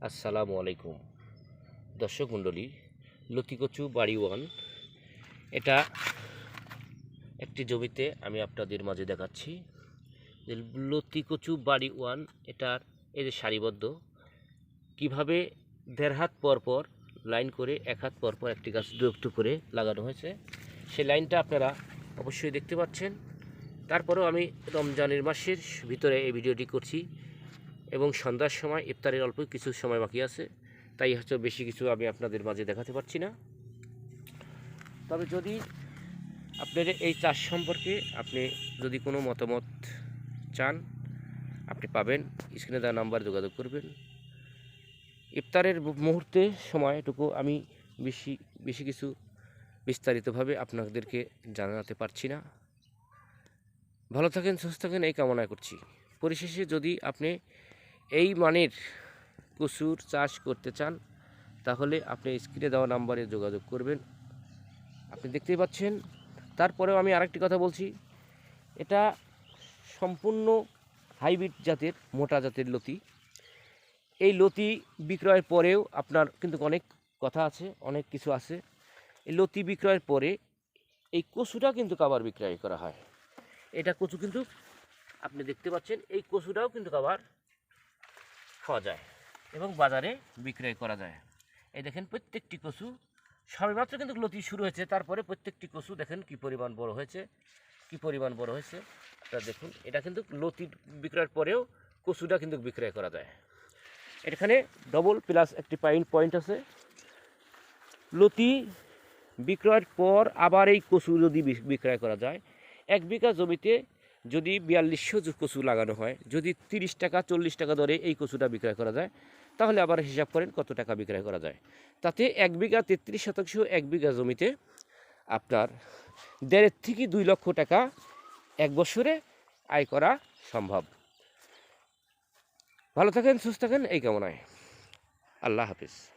আসসালামু আলাইকুম দর্শক মণ্ডলী, লতিকচু বাড়ি ওয়ান এটা একটি জমিতে আমি আপনাদের মাঝে দেখাচ্ছি যে লতিকচু বাড়ি ওয়ান এটার এই যে সারিবদ্ধ কিভাবে দেড় হাত পর পর লাইন করে এক হাত পর পর একটি গাছ দু একটু করে লাগানো হয়েছে। সেই লাইনটা আপনারা অবশ্যই দেখতে পাচ্ছেন। তারপরেও আমি রমজানের মাসের ভিতরে এই ভিডিওটি করছি এবং সন্ধ্যার সময় ইফতারের অল্প কিছু সময় বাকি আছে, তাই হয়তো বেশি কিছু আমি আপনাদের মাঝে দেখাতে পারছি না। তবে যদি আপনার এই চাষ সম্পর্কে আপনি যদি কোনো মতামত চান আপনি পাবেন, স্ক্রিনে দেওয়া নাম্বার যোগাযোগ করবেন। ইফতারের মুহূর্তে সময়টুকু আমি বেশি কিছু বিস্তারিতভাবে আপনাদেরকে জানাতে পারছি না। ভালো থাকেন, সুস্থ থাকেন এই কামনা করছি। পরিশেষে যদি আপনি এই মানের কচুর চাষ করতে চান তাহলে আপনি স্ক্রিনে দেওয়া নাম্বারে যোগাযোগ করবেন। আপনি দেখতেই পাচ্ছেন। তারপরেও আমি আরেকটি কথা বলছি, এটা সম্পূর্ণ হাইব্রিড জাতের মোটা জাতের লতি। এই লতি বিক্রয়ের পরেও আপনার কিন্তু অনেক কথা আছে, অনেক কিছু আছে। এই লতি বিক্রয়ের পরে এই কচুটা কিন্তু আবার বিক্রয় করা হয়। এটা কচু কিন্তু আপনি দেখতে পাচ্ছেন, এই কচুটাও কিন্তু আবার খাওয়া যায় এবং বাজারে বিক্রয় করা যায়। এই দেখেন প্রত্যেকটি কচু সবেমাত্র কিন্তু লতি শুরু হয়েছে, তারপরে প্রত্যেকটি কচু দেখেন কি পরিমাণ বড় হয়েছে, আপনারা দেখুন। এটা কিন্তু লতি বিক্রয়ের পরেও কচুটা কিন্তু বিক্রয় করা যায়। এখানে ডবল প্লাস একটি পয়েন্ট আছে। লতি বিক্রয়ের পর আবার এই কচু যদি বিক্রয় করা যায়, 1 বিঘা জমিতে যদি 4200 কচু লাগানো হয়, যদি 30 টাকা 40 টাকা দরে এই কচুটা বিক্রয় করা যায়, তাহলে আবার হিসাব করেন কত টাকা বিক্রয় করা যায়। তাতে 1 বিঘা 33 শতাংশ 1 বিঘা জমিতে আপনার 1.5 থেকে 2 লক্ষ টাকা এক বছরে আয় করা সম্ভব। ভালো থাকেন, সুস্থ থাকেন এই কামনায়। আল্লাহ হাফিজ।